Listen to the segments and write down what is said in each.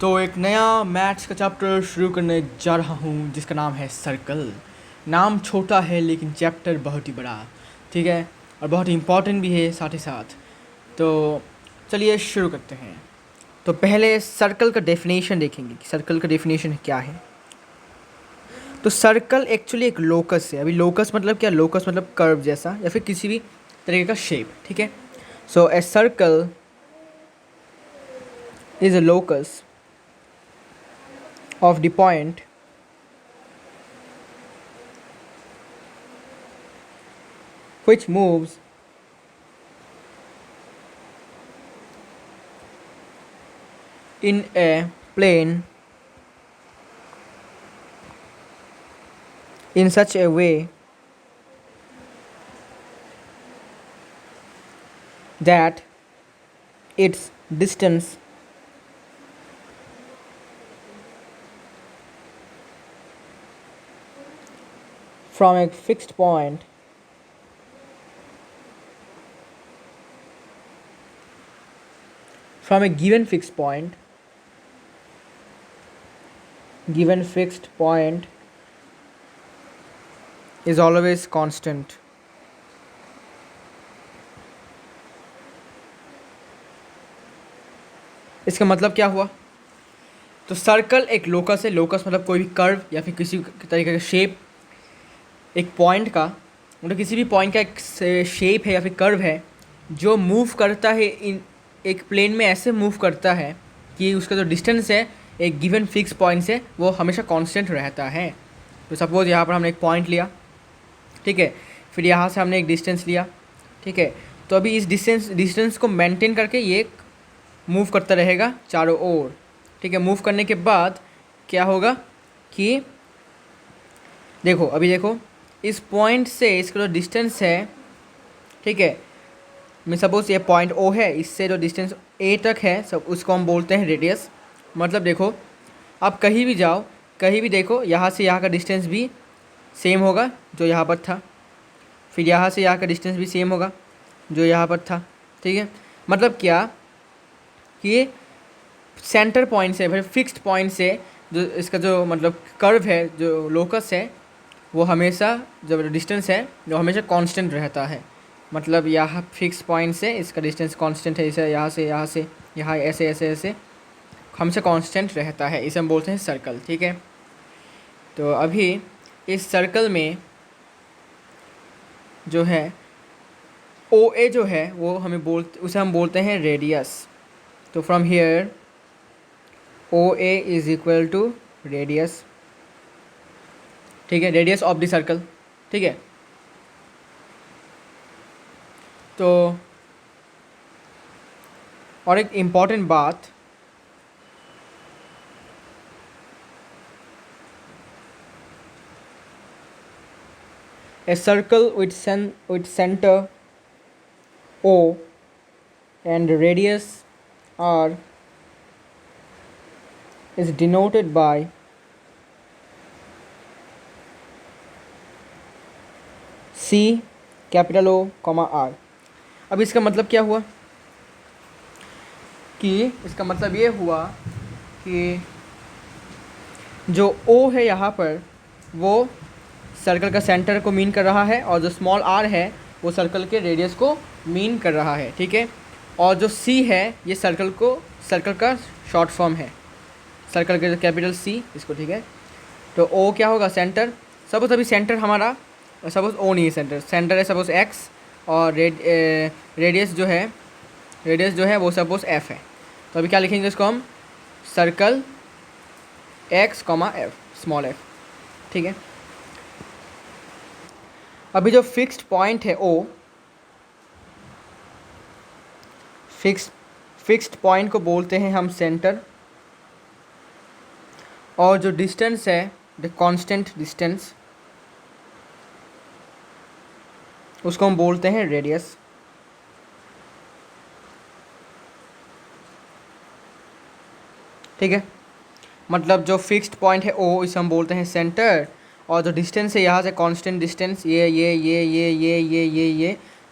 तो एक नया मैथ्स का चैप्टर शुरू करने जा रहा हूँ जिसका नाम है सर्कल। नाम छोटा है लेकिन चैप्टर बहुत ही बड़ा, ठीक है, और बहुत ही इम्पोर्टेंट भी है साथ ही साथ। तो चलिए शुरू करते हैं। तो पहले सर्कल का डेफिनेशन देखेंगे कि सर्कल का डेफिनेशन क्या है। तो सर्कल एक्चुअली एक लोकस है। अभी लोकस मतलब क्या? लोकस मतलब कर्व जैसा या फिर किसी भी तरीके का शेप, ठीक है। So a circle is a locus of the point which moves in a plane in such a way that its distance from a fixed point from a given fixed point is always constant. इसका मतलब क्या हुआ? तो circle एक locus है। Locus मतलब कोई भी कर्व या फिर किसी तरीके का शेप, एक पॉइंट का मतलब किसी भी पॉइंट का एक शेप है या फिर कर्व है जो मूव करता है इन एक प्लेन में, ऐसे मूव करता है कि उसका जो डिस्टेंस है एक गिवन फिक्स पॉइंट से वो हमेशा कांस्टेंट रहता है। तो सपोज़ यहाँ पर हमने एक पॉइंट लिया, ठीक है, फिर यहाँ से हमने एक डिस्टेंस लिया, ठीक है। तो अभी इस डिस्टेंस को मेंटेन करके ये मूव करता रहेगा चारों ओर, ठीक है। मूव करने के बाद क्या होगा कि देखो, अभी देखो इस पॉइंट से इसका जो डिस्टेंस है, ठीक है, मैं सपोज ये पॉइंट ओ है, इससे जो डिस्टेंस ए तक है सब उसको हम बोलते हैं रेडियस। मतलब देखो आप कहीं भी जाओ, कहीं भी देखो, यहाँ से यहाँ का डिस्टेंस भी सेम होगा जो यहाँ पर था, फिर यहाँ से यहाँ का डिस्टेंस भी सेम होगा जो यहाँ पर था, ठीक है। मतलब क्या कि सेंटर पॉइंट से फिर फिक्स्ड पॉइंट से जो इसका जो मतलब कर्व है, जो लोकस है, वो हमेशा जो डिस्टेंस है वो हमेशा कांस्टेंट रहता है। मतलब यहाँ फिक्स पॉइंट से इसका डिस्टेंस कांस्टेंट है, इसे यहाँ से यहाँ ऐसे ऐसे ऐसे हमेशा कांस्टेंट रहता है, इसे हम बोलते हैं सर्कल, ठीक है। तो अभी इस सर्कल में जो है ओ ए जो है वो उसे हम बोलते हैं रेडियस। तो from here O A is equal to radius, ठीक है, रेडियस ऑफ द सर्कल, ठीक है। तो और एक इम्पॉर्टेंट बात, a circle with center O and radius R is denoted by C capital O, R। अब इसका मतलब क्या हुआ कि इसका मतलब ये हुआ कि जो O है यहाँ पर वो सर्कल का सेंटर को मीन कर रहा है, और जो स्मॉल r है वो सर्कल के रेडियस को मीन कर रहा है, ठीक है। और जो C है ये सर्कल का शॉर्ट फॉर्म है, सर्कल के कैपिटल C इसको, ठीक है। तो O क्या होगा? सेंटर। सपोज अभी सेंटर हमारा, सपोज O नहीं है, सेंटर है सपोज X, और रेडियस जो है वो सपोज F है। तो अभी क्या लिखेंगे इसको हम? Circle X, F, small f, ठीक है। अभी जो फिक्स्ड पॉइंट है O, फिक्स्ड पॉइंट को बोलते हैं हम सेंटर, और जो डिस्टेंस है द कांस्टेंट डिस्टेंस उसको हम बोलते हैं रेडियस, ठीक है। मतलब जो फिक्स्ड पॉइंट है O इसे हम बोलते हैं सेंटर, और जो डिस्टेंस है यहाँ से कांस्टेंट डिस्टेंस ये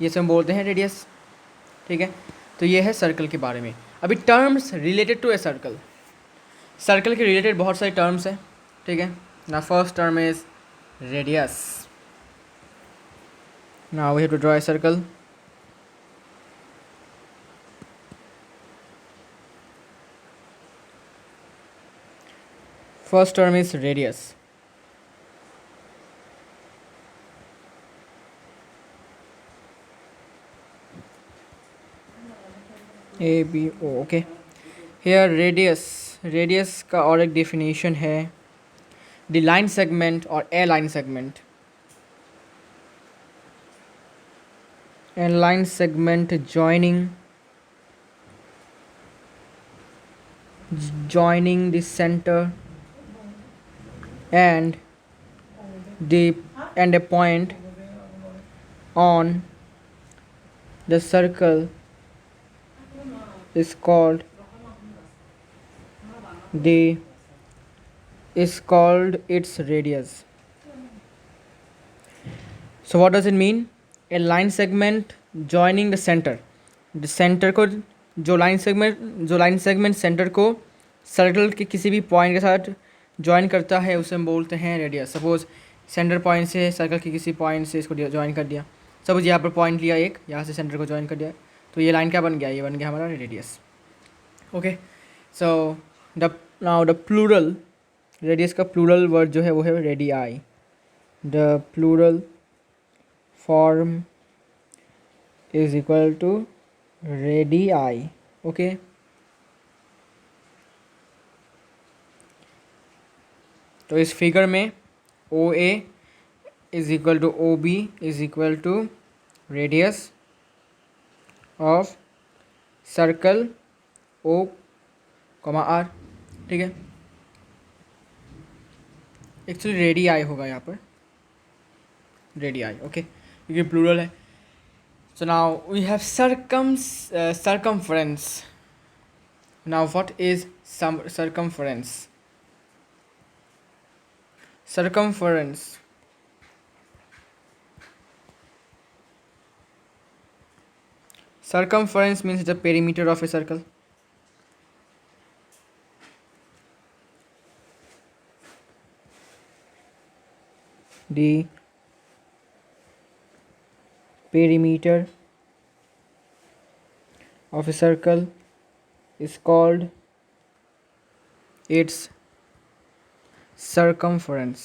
सब हम बोलते हैं रेडियस, ठीक है। तो ये है सर्कल के बारे में। अभी terms related to a circle, circle के रिलेटेड बहुत सारे टर्म्स हैं, ठीक है ना। First term is radius. Now we have to draw a circle. First term is radius. A B O, okay. Here radius का और एक डेफिनेशन है द लाइन सेगमेंट और a line segment. A line segment joining the center and a point on the circle is called its radius. So what does it mean? A line segment joining the center को जो line segment centre को circle के किसी भी point के साथ join करता है उसे हम बोलते हैं रेडियस। सपोज सेंटर पॉइंट से सर्कल के किसी पॉइंट से इसको ज्वाइन कर दिया। सपोज यहाँ पर पॉइंट लिया एक, यहाँ से सेंटर को ज्वाइन कर दिया, तो ये लाइन क्या बन गया? ये बन गया हमारा radius. Okay, so now the plural, radius का प्लूरल वर्ड जो है वो है radii. The plural form is equal to radii. Okay, तो इस फिगर में O A is equal to O B is equal to radius of circle O comma R, ठीक है। एक्चुअली रेडियाई होगा यहाँ पर, रेडियाई, ओके, क्योंकि प्लूरल है। So now we have circumference. Now what is circumference? Circumference means the perimeter of a circle. The perimeter of a circle is called its circumference.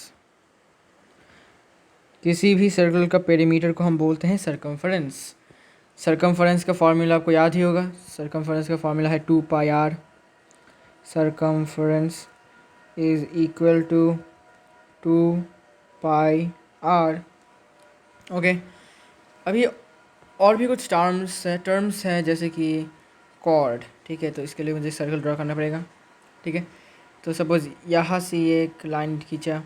किसी भी circle का perimeter को हम बोलते हैं सर्कमफरेंस। सर्कमफरेंस का फॉर्मूला आपको याद ही होगा। सर्कमफरेंस का फॉर्मूला है 2 pi R. Circumference is equal to 2 pi R. Okay, अभी और भी कुछ टर्म्स हैं जैसे कि कॉर्ड, ठीक है। तो इसके लिए मुझे सर्कल ड्रॉ करना पड़ेगा, ठीक है। तो सपोज यहाँ से ये एक लाइन खींचा,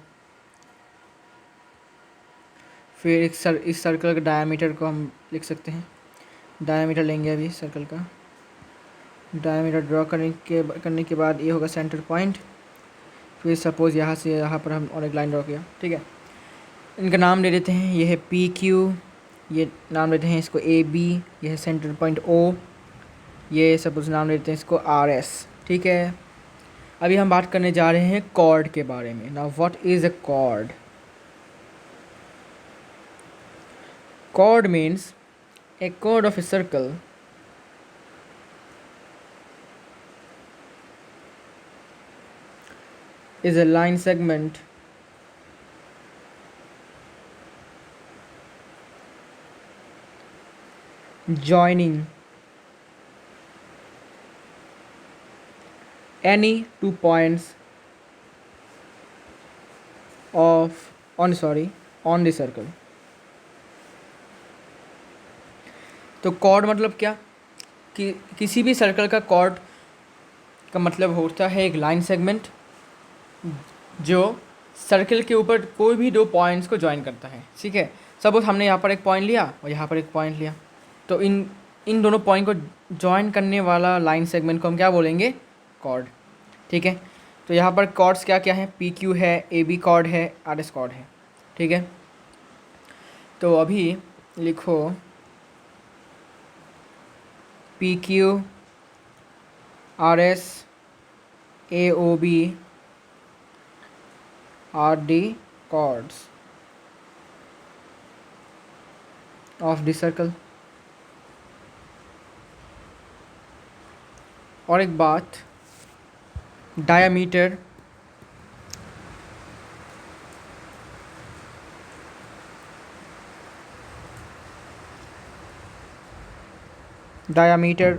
फिर इस सर्कल का डायमीटर को हम लिख सकते हैं। डायमीटर लेंगे अभी सर्कल का। डायमीटर ड्रॉ करने के बाद ये होगा सेंटर पॉइंट। फिर सपोज यहाँ से यहाँ पर हम और एक लाइन ड्रॉ किया, ठीक है। इनका नाम दे देते हैं, ये है पी क्यू, ये नाम देते हैं इसको ए बी, ये है सेंटर पॉइंट ओ, ये सपोज नाम देते हैं इसको आर एस, ठीक है। अभी हम बात करने जा रहे हैं कॉर्ड के बारे में। Now what is a cord? Chord means a chord of a circle is a line segment joining any 2 points on the circle. तो कॉर्ड मतलब क्या कि किसी भी सर्कल का कॉर्ड का मतलब होता है एक लाइन सेगमेंट जो सर्कल के ऊपर कोई भी 2 पॉइंट्स को ज्वाइन करता है, ठीक है। सपोज हमने यहाँ पर एक पॉइंट लिया और यहाँ पर एक पॉइंट लिया, तो इन दोनों पॉइंट को ज्वाइन करने वाला लाइन सेगमेंट को हम क्या बोलेंगे? कॉर्ड, ठीक है। तो यहाँ पर कॉर्ड्स क्या क्या है? पी क्यू है, ए बी कॉर्ड है, आर एस कॉर्ड है, ठीक है। तो अभी लिखो P Q, R S, AOB are the chords of the circle. और एक बात, diameter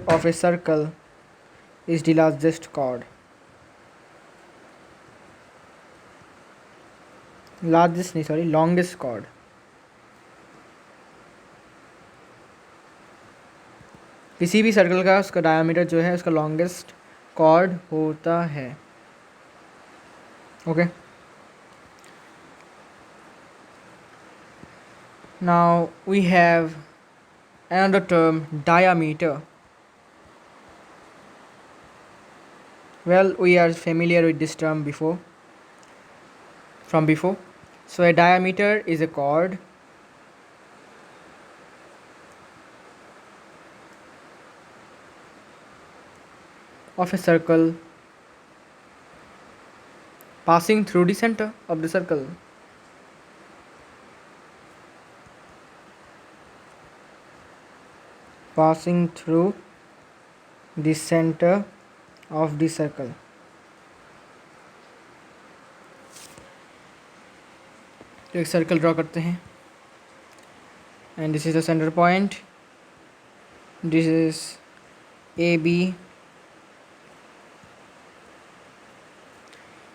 of a circle is the largest chord. Longest chord. किसी भी सर्कल का उसका डायमीटर जो है उसका लॉन्गेस्ट कॉर्ड होता है. Okay, now we have another term, diameter. Well, we are familiar with this term from before. So a diameter is a chord of a circle passing through the center of the circle. Passing through the center of the circle. तो एक circle draw करते हैं, and this is the center point. This is AB.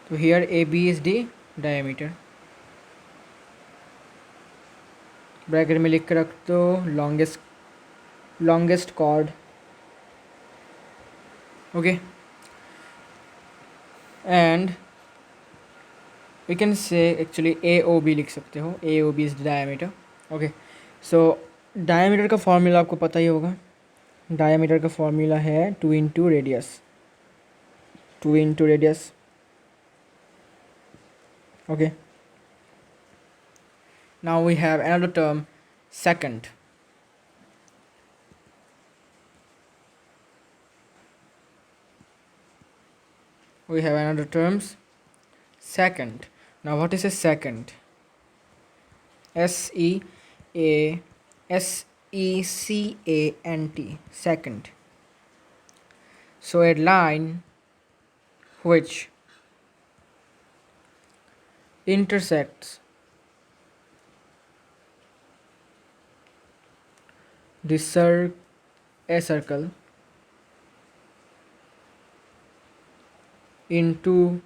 So here AB is the diameter. Bracket में लिख कर रख दो longest chord. Okay, and we can say actually AOB लिख सकते हो. AOB is the diameter. Okay, so diameter का formula आपको पता ही होगा. diameter का फॉर्मूला है 2 into radius. Okay, now we have another term, second. We have another terms, second. Now what is a secant? SECANT, secant. So a line which intersects a circle into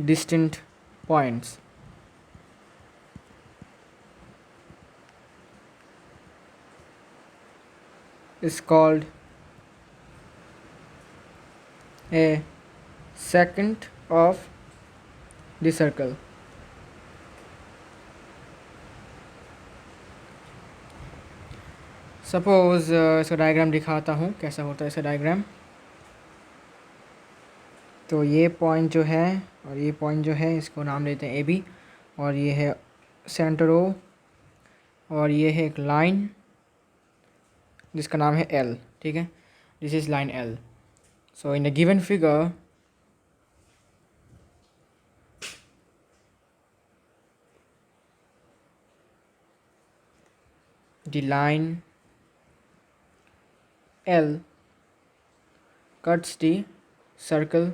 distant points is called a secant of the circle. Suppose इसका diagram दिखाता हूँ कैसा होता है इसका diagram. तो ये point जो है और ये पॉइंट जो है इसको नाम देते हैं AB, और ये है सेंटर O, और ये है एक लाइन जिसका नाम है L. ठीक है, this is line L. So in a given figure the line L cuts the circle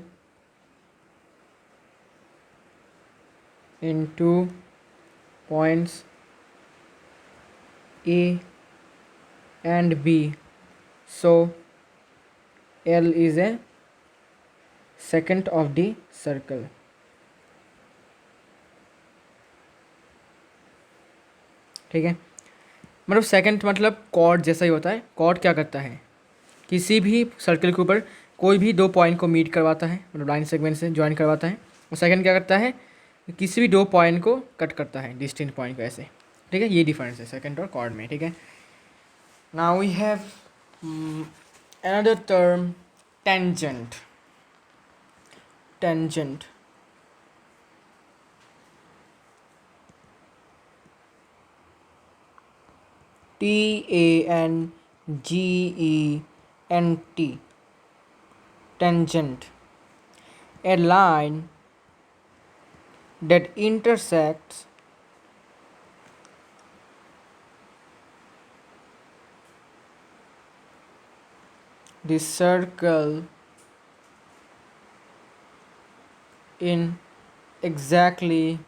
into points A and B. So L is a secant of the circle. ठीक है, मतलब सेकंड मतलब cord जैसा ही होता है. Cord क्या करता है, किसी भी सर्कल के ऊपर कोई भी 2 पॉइंट को मीट करवाता है, मतलब लाइन सेगमेंट से ज्वाइन करवाता है. और सेकंड क्या करता है, किसी भी 2 पॉइंट को कट करता है, डिस्टिंक्ट पॉइंट को ऐसे. ठीक है, ये डिफरेंस है सेकंड और कॉर्ड में. ठीक है, now we have another term, tangent. TANGENT, tangent. a line that intersects the circle in exactly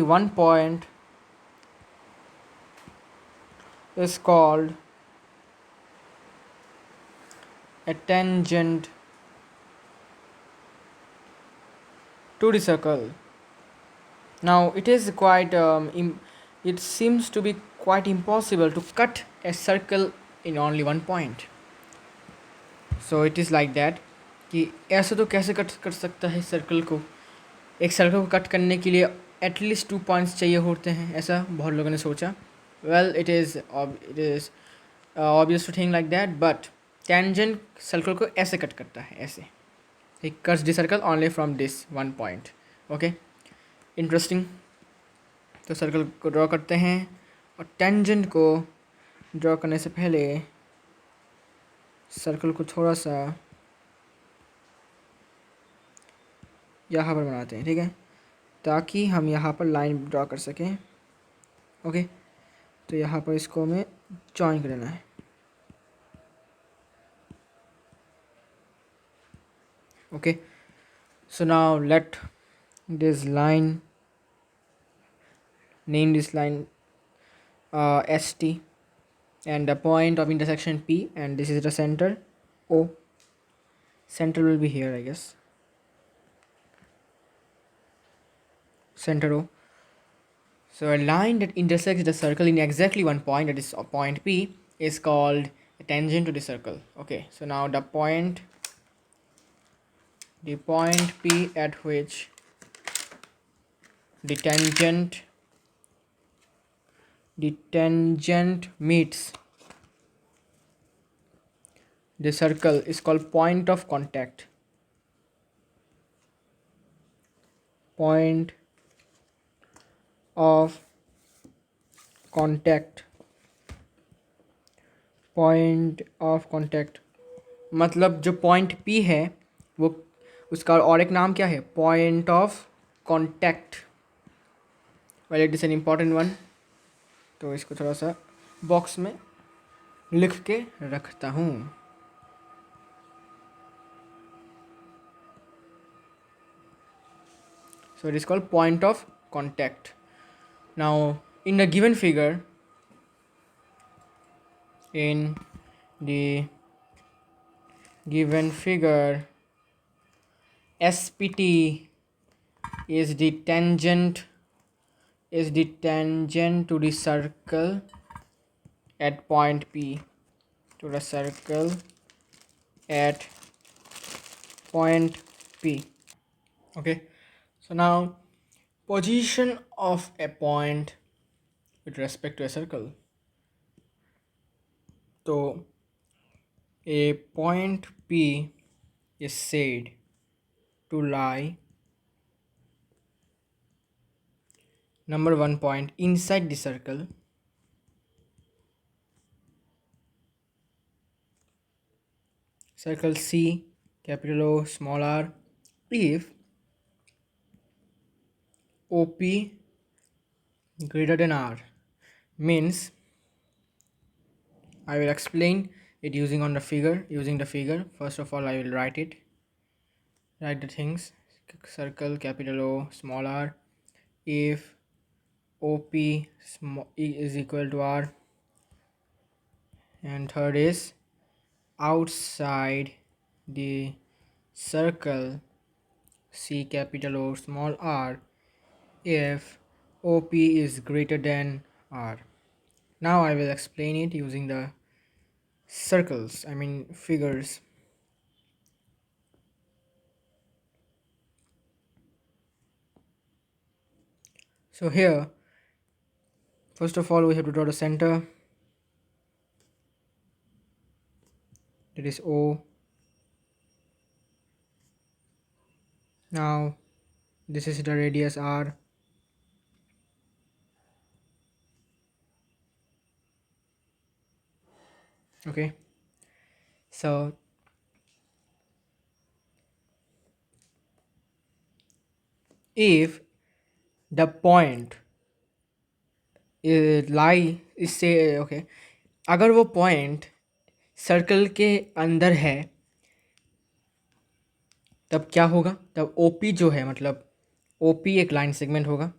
one point is called a tangent to the circle. Now it seems to be quite impossible to cut a circle in only one point. So it is like that कि ऐसे तो कैसे cut कर सकता है circle को. एक circle को कट करने के लिए एटलीस्ट 2 पॉइंट्स चाहिए होते हैं, ऐसा बहुत लोगों ने सोचा. Well it is obvious to think like that, but tangent circle को ऐसे कट करता है, ऐसे. ही cuts the circle only from this one point. Okay, interesting. तो सर्कल को ड्रॉ करते हैं, और टेंजेंट को ड्रॉ करने से पहले सर्कल को थोड़ा सा यहाँ पर बनाते हैं, ठीक है, ताकि हम यहाँ पर लाइन ड्रॉ कर सकें. ओके, तो यहाँ पर इसको हमें जॉइन कर देना है. Okay, so now let this line name this line ST, and the point of intersection P, and this is the center O. Center will be here, I guess. Center O. So a line that intersects the circle in exactly one point, that is point P, is called a tangent to the circle. Okay, so now the point P at which the tangent meets the circle is called point of contact. Point of contact. Point of contact मतलब जो point P है वो, उसका और एक नाम क्या है, point of contact. Well it is an important one, तो इसको थोड़ा सा बॉक्स में लिख के रखता हूँ. So it is called point of contact. Now in the given figure, SPT is the tangent to the circle at point P, to the circle at point P. Okay, so now position of a point with respect to a circle. So a point P is said to lie, number one point, inside the circle, circle C, capital O, small r, if OP greater than R. Means I will explain it using the figure. First of all, I will write the things. Circle capital O, small r, if OP is equal to R, and third is outside the circle C capital O small r, if OP is greater than R. Now I will explain it using the figures. So here, first of all, we have to draw the center, that is O. Now this is the radius R. Okay, so if the point lie इससे okay अगर वो point circle के अंदर है तब क्या होगा, तब ओपी जो है मतलब ओपी एक लाइन सेगमेंट होगा।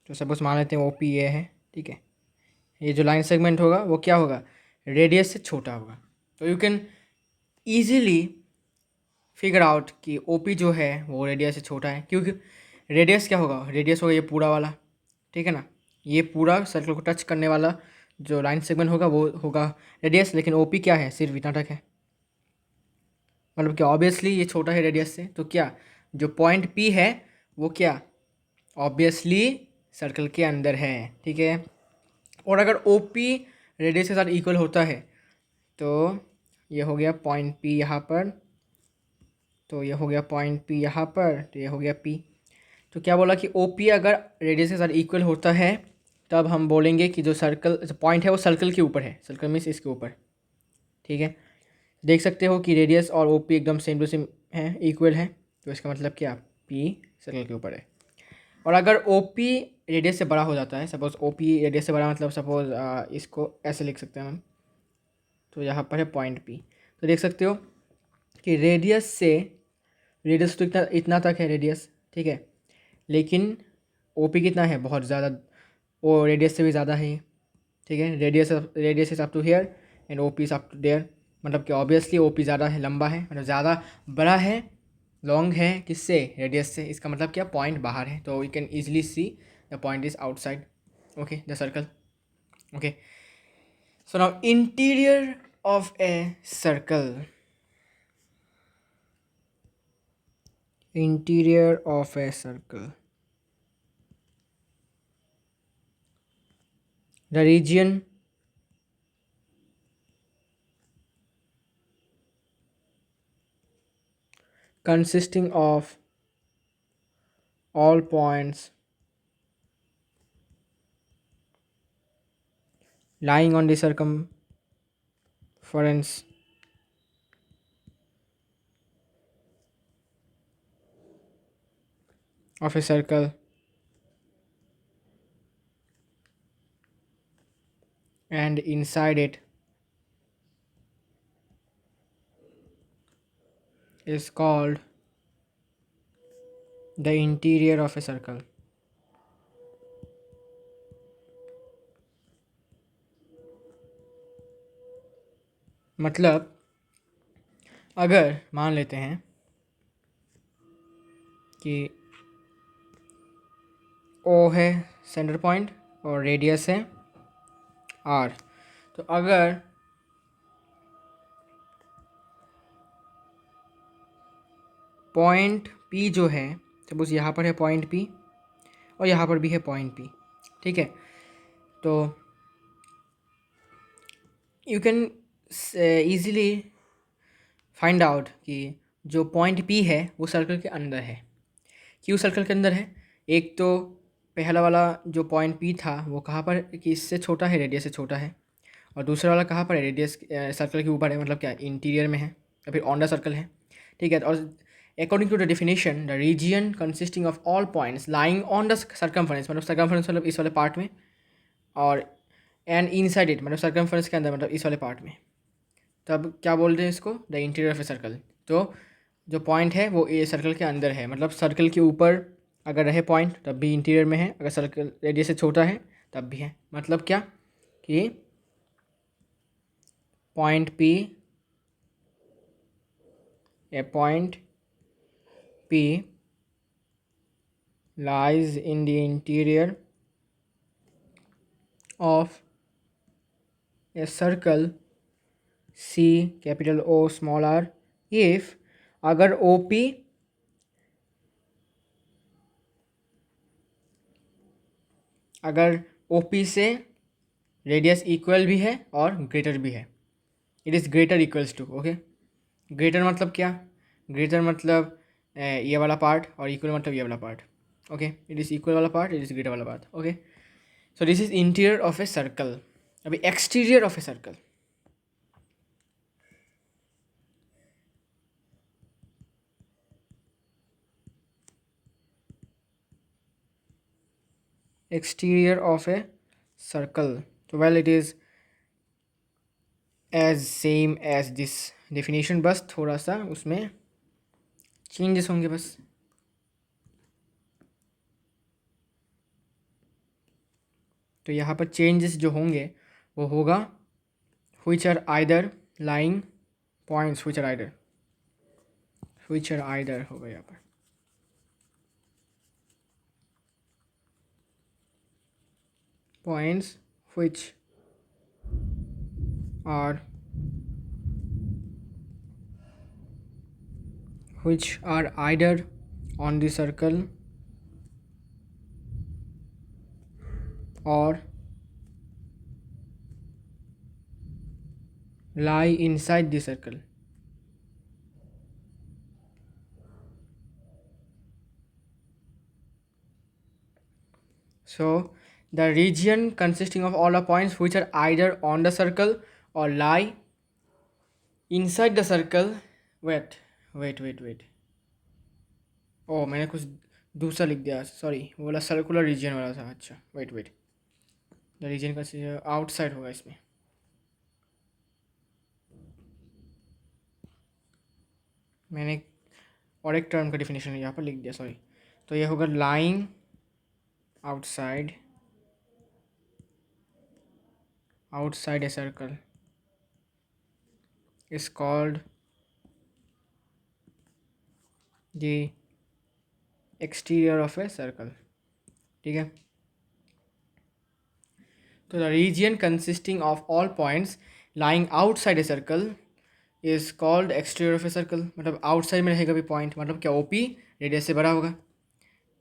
तो सपोज मान लेते हैं ओपी ये है, ठीक है। ये जो लाइन सेगमेंट होगा वो क्या होगा, रेडियस से छोटा होगा। तो you can easily figure out कि ओपी जो है वो रेडियस से छोटा है, क्योंकि रेडियस क्या होगा, रेडियस होगा ये पूरा वाला, ठीक है ना। ये पूरा सर्कल को टच करने वाला जो लाइन सेगमेंट होगा वो होगा रेडियस, लेकिन ओपी क्या है, सिर्फ इतना तक है। मतलब क्या, ऑब्वियसली ये छोटा है रेडियस से, तो क्या जो पॉइंट पी है वो क्या ऑब्वियसली सर्कल के अंदर है, ठीक है। और अगर ओ पी रेडियस के साथ इक्वल होता है तो ये हो गया पॉइंट पी यहाँ पर, तो ये हो गया पॉइंट पी यहाँ पर, तो ये हो गया पी। तो क्या बोला कि ओ पी अगर रेडियस के साथ इक्वल होता है तब हम बोलेंगे कि जो सर्कल जो पॉइंट है वो सर्कल के ऊपर है, सर्कल मीन्स इसके ऊपर, ठीक है। देख सकते हो कि रेडियस और ओ पी एकदम सेम टू सेम है, इक्वल है, तो इसका मतलब क्या, पी सर्कल के ऊपर है। और अगर ओ पी रेडियस से बड़ा हो जाता है, सपोज ओ पी रेडियस से बड़ा मतलब सपोज इसको ऐसे लिख सकते हैं हम, तो यहाँ पर है पॉइंट पी। तो देख सकते हो कि रेडियस तो इतना इतना तक है रेडियस, ठीक है, लेकिन ओ पी कितना है, बहुत ज़्यादा, वो रेडियस से भी ज़्यादा है, ठीक है। Radius is up to here and O P is up to there, मतलब कि ऑब्वियसली ओ पी ज़्यादा है, लंबा है, मतलब ज़्यादा बड़ा है, लॉन्ग है किससे, रेडियस से। इसका मतलब क्या, पॉइंट बाहर है, तो you can easily see the point is outside, okay, the circle, okay. So now interior of a circle, interior of a circle, the region consisting of all points lying on the circumference of a circle and inside it is called the interior of a circle। मतलब अगर मान लेते हैं कि ओ है centre point और radius है are, तो अगर पॉइंट पी जो है, सपोज यहाँ पर है पॉइंट पी और यहाँ पर भी है पॉइंट पी, ठीक है, तो you can easily find out कि जो पॉइंट पी है वो सर्कल के अंदर है। क्यों सर्कल के अंदर है, एक तो पहला वाला जो पॉइंट पी था वो कहाँ पर, कि इससे छोटा है, रेडियस से छोटा है, और दूसरा वाला कहाँ पर है, रेडियस सर्कल के ऊपर है, मतलब क्या इंटीरियर में है या फिर ऑन द सर्कल है, ठीक है। और according to the definition the region consisting of all points lying on the circumference, मतलब सर्कमफरेंस मतलब इस वाले पार्ट में, और एंड इनसाइड इट मतलब सर्कमफरेंस के अंदर मतलब इस वाले पार्ट में, तब क्या बोलते हैं इसको, the interior of a circle. तो जो पॉइंट है वो ए सर्कल के अंदर है, मतलब सर्कल के ऊपर अगर रहे पॉइंट तब भी इंटीरियर में है, अगर सर्कल रेडियस से छोटा है तब भी है। मतलब क्या कि point P, A point P lies in the interior of a circle C capital O small r if अगर OP अगर OP से रेडियस इक्वल भी है और ग्रेटर भी है, it is greater equals to, okay. Greater मतलब क्या, ग्रेटर मतलब ये वाला पार्ट और इक्वल मतलब ये वाला part, okay. It is equal वाला पार्ट, इट इज़ ग्रेटर वाला part, okay. So this is interior of a circle. अभी exterior of a circle, exterior of a circle. So well, it is as same as this definition, बस थोड़ा सा उसमें changes होंगे बस. तो यहाँ पर चेंजेस जो होंगे वो होगा which are either lying points, which are either होगा यहाँ पर. Points which are either on the circle or lie inside the circle. So the region consisting of all the points which are either on the circle or lie inside the circle. wait. ओ मैंने कुछ दूसरा लिख दिया, sorry. वो वाला circular region वाला था. अच्छा वेट. द रीजन का आउटसाइड होगा इसमें. मैंने और एक टर्म का डिफिनेशन यहाँ पर लिख दिया, सॉरी. तो ये होगा lying outside a circle is called the exterior of a circle. ठीक है. तो the region consisting of all points lying outside a circle is called exterior of a circle. मतलब आउटसाइड में रहेगा भी पॉइंट, मतलब क्या OP रेडियस से बड़ा होगा.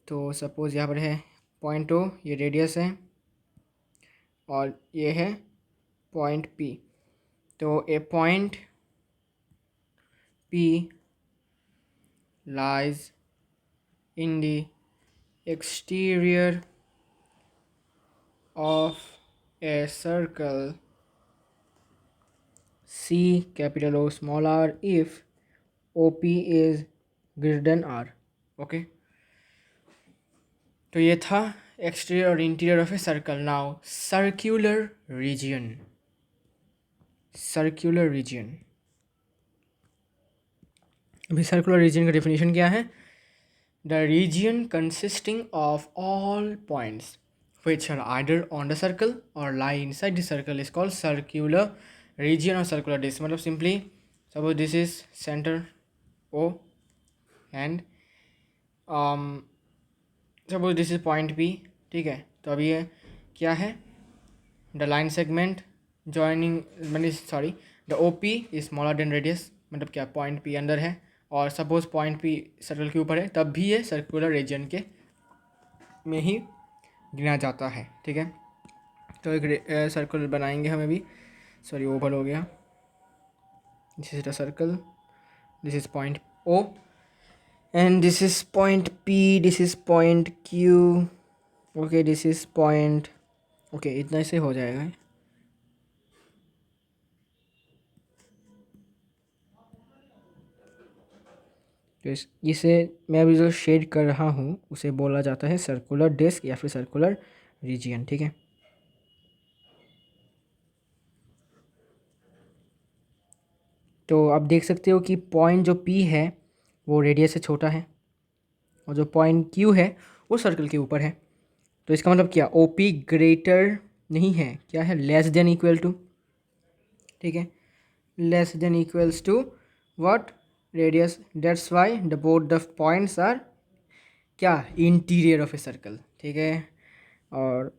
तो सपोज यहाँ पर है पॉइंट O, ये रेडियस है और ये है पॉइंट P. तो ए point P lies in the exterior of a circle C capital O small r if OP is greater than R. Okay. तो ये था एक्सटीरियर और interior of a circle. Now circular region. अभी circular region का definition क्या है? The region consisting of all points which are either on the circle or lie inside the circle is called circular region or circular disk. मतलब simply suppose this is center O and suppose this is point P. ठीक है. तो अभी ये क्या है? The line segment joining the OP is smaller than radius. मतलब क्या पॉइंट P अंदर है और सपोज पॉइंट P सर्कल के ऊपर है, तब भी ये सर्कुलर रीजन के में ही गिना जाता है. ठीक है. तो एक सर्कल बनाएंगे हम अभी. सॉरी ओवल हो गया. This is the circle, this is point O and this is point P, this is point Q. okay, this is point. okay, इतना से हो जाएगा. तो इसे मैं अभी जो शेड कर रहा हूँ उसे बोला जाता है सर्कुलर डिस्क या फिर सर्कुलर रीजियन. ठीक है. तो आप देख सकते हो कि पॉइंट जो P है वो रेडियस से छोटा है और जो पॉइंट Q है वो सर्कल के ऊपर है. तो इसका मतलब क्या? OP ग्रेटर नहीं है, क्या है? Less than equal to. ठीक है. Less than equals to what? Radius. That's why the both the points are क्या? Interior of a circle. ठीक है. और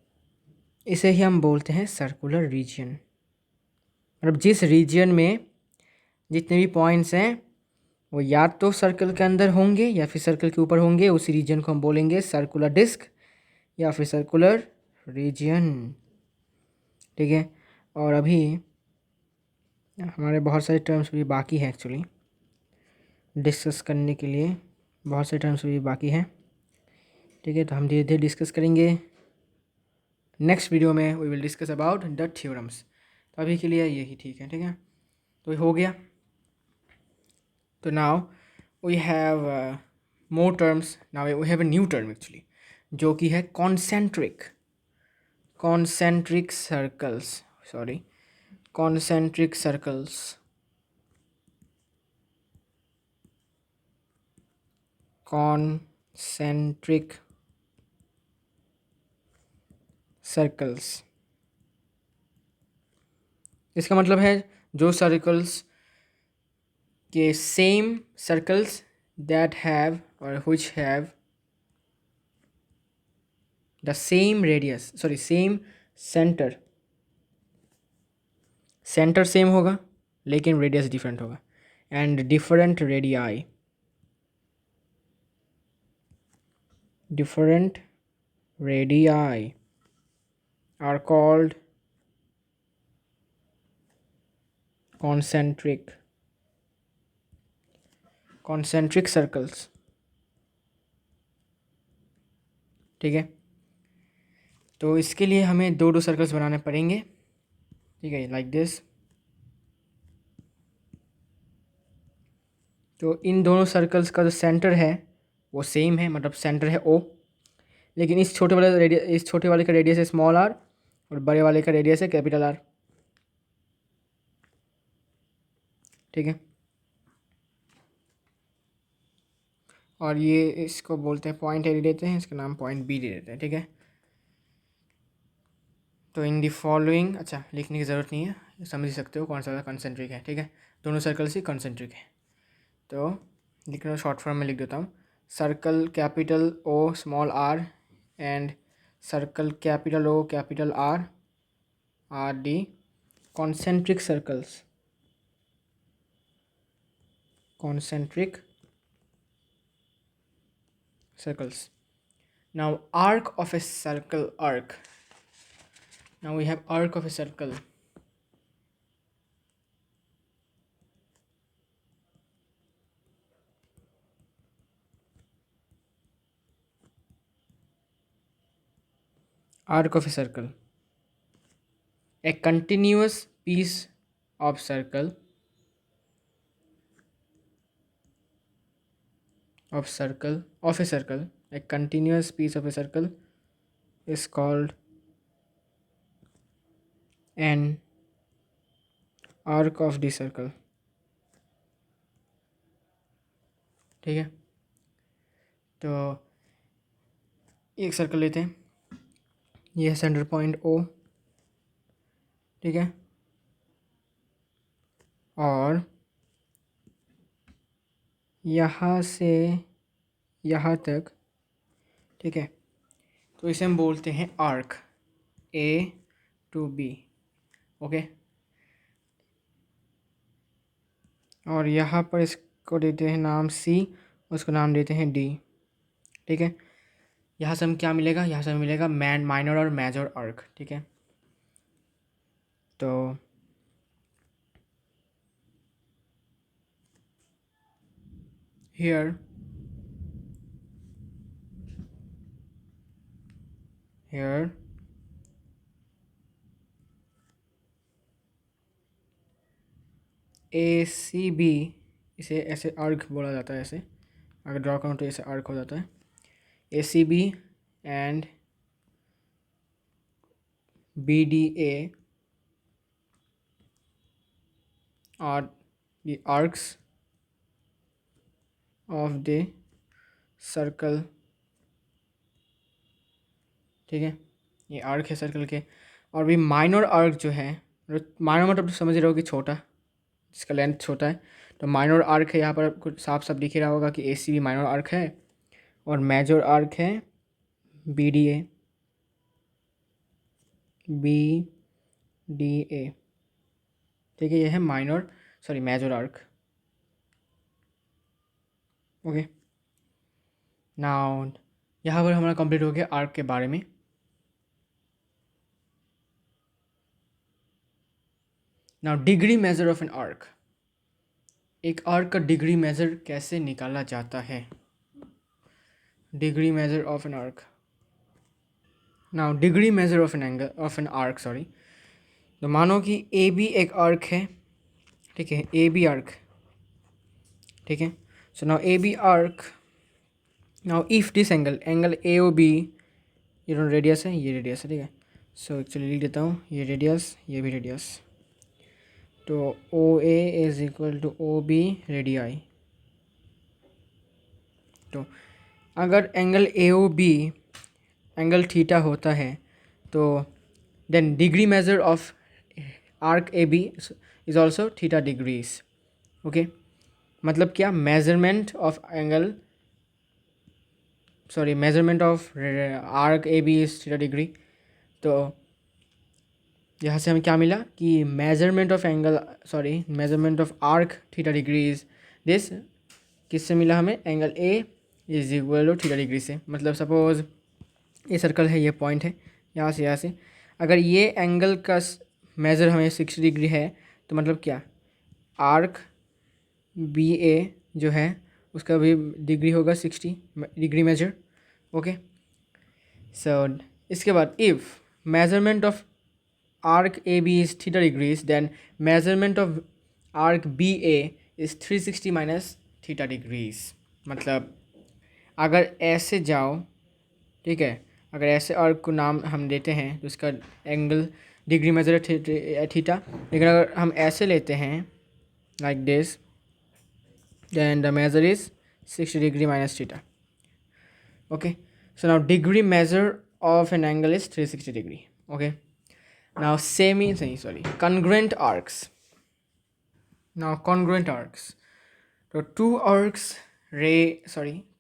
इसे ही हम बोलते हैं सर्कुलर रीजन. मतलब जिस रीजन में जितने भी पॉइंट्स हैं वो या तो सर्कल के अंदर होंगे या फिर सर्कल के ऊपर होंगे, उसी रीजन को हम बोलेंगे सर्कुलर डिस्क या फिर सर्कुलर रीजन. ठीक है. और अभी हमारे बहुत सारे टर्म्स भी बाकी हैं एक्चुअली डिस्कस करने के लिए. बहुत सारे टर्म्स भी बाकी हैं. ठीक है. तो हम धीरे धीरे डिस्कस करेंगे. नेक्स्ट वीडियो में we will discuss about the theorems. तो अभी के लिए यही ठीक है. ठीक है. तो ये हो गया. तो now we have more terms. Now we have a new term actually जो कि है concentric. concentric circles, sorry, concentric circles, concentric circles. इसका मतलब है जो सर्कल्स के सेम सर्कल्स दैट हैव और which have the same radius, sorry same centre, centre same होगा लेकिन रेडियस डिफरेंट होगा, and different radii, different radii are called concentric circles। ठीक है, तो इसके लिए हमें दो सर्कल्स बनाने पड़ेंगे। ठीक है, लाइक दिस। तो इन दोनों सर्कल्स का जो सेंटर है वो सेम है, मतलब सेंटर है ओ, लेकिन इस छोटे वाले का रेडियस है स्मॉल आर और बड़े वाले का रेडियस है कैपिटल आर। ठीक है, और ये इसको बोलते हैं पॉइंट ए दे देते हैं, इसका नाम पॉइंट बी दे देते हैं। ठीक है, तो इन दी फॉलोइंग, अच्छा लिखने की ज़रूरत नहीं है, समझ सकते हो कौन सा कंसेंट्रिक है। ठीक है, दोनों सर्कल्स ही कंसेंट्रिक है। तो लिख रहा हूँ, शॉर्ट फॉर्म में लिख देता हूँ। Circle capital O small R and circle capital O capital R are the concentric circles, concentric circles। Now arc of a circle, arc, now we have arc of a circle। arc of a circle, a continuous piece of circle, of a circle, a continuous piece of a circle is called an arc of the circle। ठीक है, तो एक circle लेते हैं, ये है centre point ओ। ठीक है, और यहाँ से यहाँ तक। ठीक है, तो इसे हम बोलते हैं arc, A to B. Okay, और यहाँ पर इसको देते हैं नाम सी, उसको नाम देते हैं डी। ठीक है, यहाँ से हम क्या मिलेगा, यहाँ से हमें मिलेगा माइनर और मेजर आर्क। ठीक है, तो here ए सी बी, इसे ऐसे आर्क बोला जाता है, ऐसे अगर ड्रॉ करूँ तो ऐसे आर्क हो जाता है। A C B and B D A are the arcs of the circle. ठीक है, ये आर्क है सर्कल के। और भी माइनर आर्क जो है, माइनर मतलब तो समझ रहे हो कि छोटा, जिसका लेंथ छोटा है, तो माइनर आर्क है, यहाँ पर कुछ साफ साफ दिख रहा होगा कि A C B minor arc है, और मेजर आर्क है B D A, B D A. ठीक है, ये है minor, sorry major arc. Okay, now यहाँ पर हमारा कंप्लीट हो गया आर्क के बारे में। Now degree measure of N arc, एक आर्क का डिग्री मेजर कैसे निकाला जाता है। Degree measure of an arc, now degree measure of an angle of an arc, sorry. तो मानो कि ए बी एक आर्क है। ठीक है, ए बी आर्क। ठीक है, so now A B arc, now if this angle A O B, ये दोनों रेडियस है, ये रेडियस है। ठीक है, सो एक्चुअली लिख देता हूँ, ये रेडियस, ये भी रेडियस, तो O A is equal to O B radii. तो अगर angle A O B angle theta होता है तो then degree measure of arc A B is also theta degrees. Okay, मतलब क्या, measurement of angle, sorry, measurement of arc A B is theta degree. तो यहाँ से हमें क्या मिला कि measurement of angle, sorry, measurement of arc theta degree is this. किससे मिला हमें? Angle A is equal to theta degree से। मतलब सपोज ये सर्कल है, ये पॉइंट है, यहाँ से अगर ये एंगल का मेज़र हमें 60 डिग्री है तो मतलब क्या, आर्क बी ए जो है उसका भी डिग्री होगा 60 डिग्री मेजर। ओके, सो इसके बाद if measurement of arc AB is theta degrees, then measurement of arc BA is 360 minus theta degrees। मतलब अगर ऐसे जाओ, ठीक है, अगर ऐसे आर्क को नाम हम देते हैं तो इसका एंगल डिग्री मेजर है थीटा, लेकिन अगर हम ऐसे लेते हैं like this, then the measure is 60 degree minus theta. Okay, so now degree measure of an angle is 360 degree. Okay, now congruent arcs. Now congruent arcs, so two arcs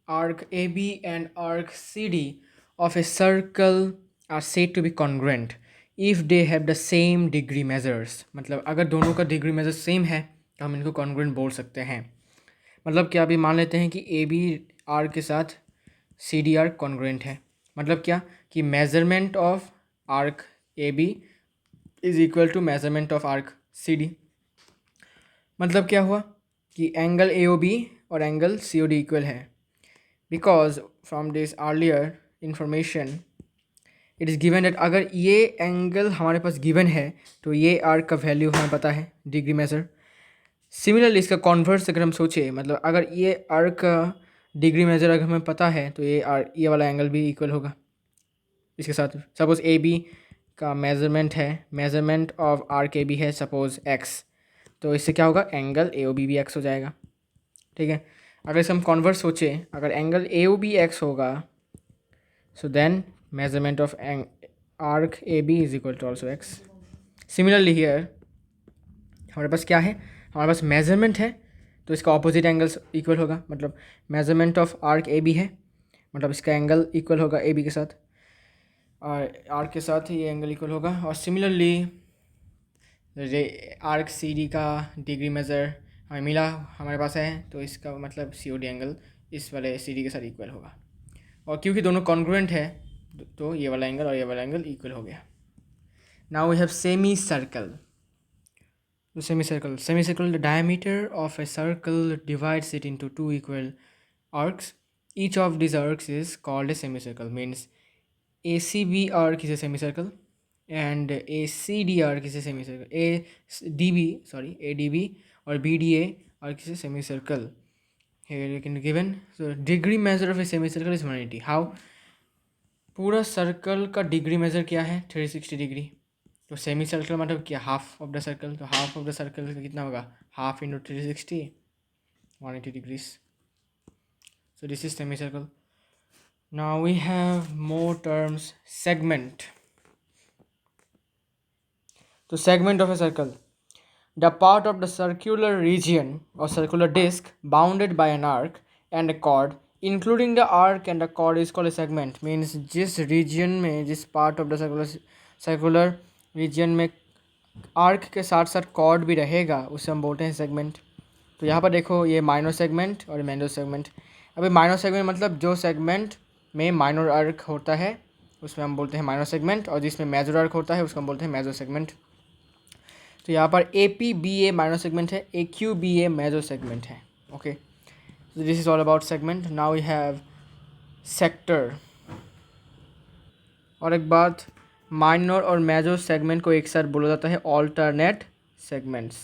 arc AB and arc CD of a circle are said to be congruent if they have the same degree measures। मतलब अगर दोनों का degree major same है तो हम इनको congruent बोल सकते हैं। मतलब क्या, अभी मान लेते हैं कि AB आर्क के साथ CD आर्क congruent है। मतलब क्या कि measurement of arc AB is equal to measurement of arc C D. मतलब क्या हुआ कि एंगल ए ओ बी और angle C O D equal है, because from this earlier information it is given that अगर ये एंगल हमारे पास given है तो ये आर्क का वैल्यू हमें पता है, डिग्री मेजर। सिमिलरली इसका कॉन्वर्स अगर हम सोचें, मतलब अगर ये आर्क का डिग्री मेजर अगर हमें पता है तो ये वाला एंगल भी इक्वल होगा इसके साथ। सपोज ए बी का मेजरमेंट है, measurement of arc A B है सपोज एक्स, तो इससे क्या होगा, एंगल ए ओ बी भी एक्स हो जाएगा। ठीक है, अगर इसे हम कॉन्वर्स सोचें, अगर angle A O B X होगा so then measurement of arc A B is equal to also X. Similarly here हमारे पास क्या है, हमारे पास मेजरमेंट है तो इसका ऑपोजिट एंगल्स इक्वल होगा। मतलब measurement of arc A B है, मतलब इसका एंगल इक्वल होगा ए बी के साथ, और आर्क के साथ ही ये एंगल इक्वल होगा। और सिमिलरली आर्क सी डी का डिग्री मेज़र हमें मिला, हमारे पास है, तो इसका मतलब सी ओ डी एंगल इस वाले सी डी के साथ इक्वल होगा। और क्योंकि दोनों कॉन्ग्रुएंट है तो ये वाला एंगल और ये वाला एंगल इक्वल हो गया। Now we have semi circle. Semicircle, the diameter of a circle divides it into two equal arcs. Each of these arcs is called a semicircle. Means ACB arc is a semicircle and ACD arc is a semicircle. ADB or BDA arc is a semicircle. Here you can given. So degree measure of a semicircle is 180. How? पूरा circle का degree measure क्या है, 360 degree. तो semi circle मतलब क्या, half of the circle, तो half of the circle का कितना होगा, half into 360, 180 degrees. So this is semi circle. Now we have more terms. Segment. तो segment of a circle, the part of the circular region और circular disc bounded by an arc and a chord including the arc and the chord is called a segment. Means जिस region में, जिस part of the circular region में arc के साथ साथ cord भी रहेगा उसे हम बोलते हैं सेगमेंट। तो यहाँ पर देखो, ये माइनर सेगमेंट और मेजर सेगमेंट। अभी माइनर सेगमेंट मतलब जो सेगमेंट में माइनर आर्क होता है उसमें हम बोलते हैं माइनर सेगमेंट, और जिसमें मेजर आर्क होता है उसको हम बोलते हैं मेजर सेगमेंट। तो यहाँ पर A P B a minor segment है, A Q B a major segment है। Okay, so this is all about segment. Now we have sector। और एक बात, माइनर और मेजर सेगमेंट को एक साथ बोला जाता है ऑल्टरनेट सेगमेंट्स।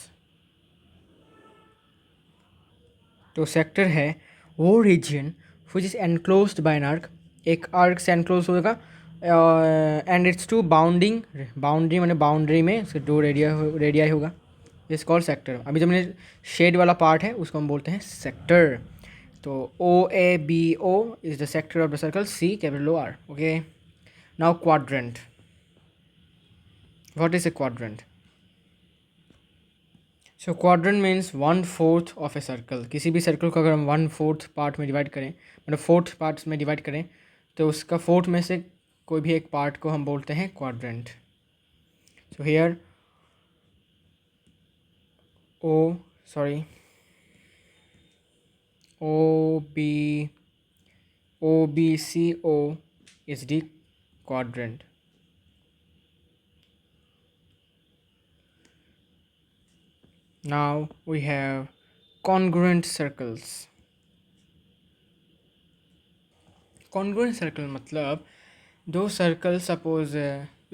तो सेक्टर है वो region which is enclosed by an arc, एक आर्क से एनक्लोज होगा and its two bounding, boundary मैंने बाउंड्री में इसके दो रेडियाई होगा, इस कॉल्ड सेक्टर। अभी जो मैंने शेड वाला पार्ट है उसको हम बोलते हैं सेक्टर। तो OABO is the sector of the circle C capital OR। Okay, now quadrant. What is a quadrant? So quadrant means 1/4 of a circle. किसी भी सर्कल को अगर हम 1/4 पार्ट में डिवाइड करें, मतलब 4th पार्ट्स में डिवाइड करें, तो उसका 4th में से कोई भी एक पार्ट को हम बोलते हैं quadrant. So here OBCO is the quadrant. Now we have congruent circles. Congruent circle मतलब दो सर्कल सपोज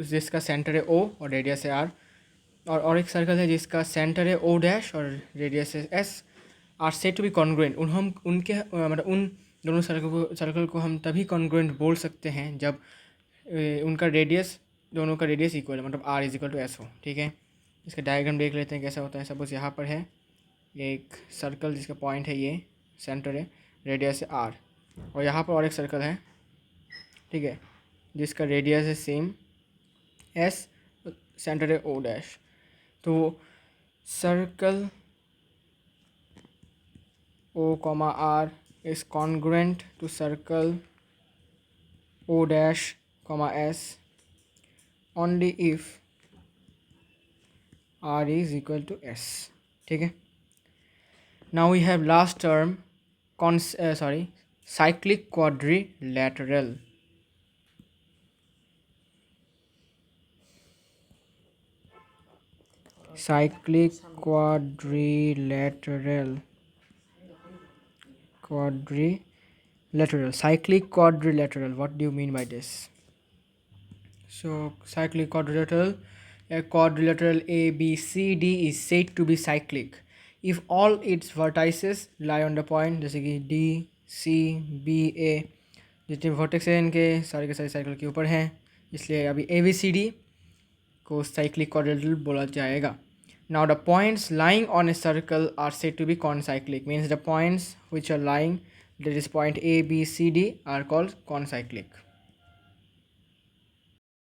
जिसका सेंटर है O और रेडियस है R, और एक सर्कल है जिसका सेंटर है O' और रेडियस है S, are said to be congruent. हम उनके मतलब उन दोनों सर्कल को हम तभी कॉन्ग्रुएंट बोल सकते हैं जब उनका रेडियस, दोनों का रेडियस इक्वल है, मतलब R is equal to S हो। ठीक है, इसका डायग्राम देख लेते हैं कैसा होता है। सपोज यहाँ पर है एक सर्कल जिसका पॉइंट है ये, सेंटर है, रेडियस है R, और यहाँ पर और एक सर्कल है, ठीक है, जिसका रेडियस है सेम S, सेंटर है O'। तो circle O, R is congruent to circle O', S only if R is equal to S। ठीक है, now we have last term cyclic quadrilateral। cyclic quadrilateral cyclic quadrilateral, what do you mean by this? So cyclic quadrilateral, a quadrilateral ABCD is said to be cyclic if all its vertices lie on the point, जैसे कि DCBA, जितने vertex हैं इनके सारे के सारे cycle के ऊपर हैं, इसलिए अभी ABCD को cyclic quadrilateral बोला जाएगा। Now the points lying on a circle are said to be concyclic, means the points which are lying, that is point A, B, C, D, are called concyclic.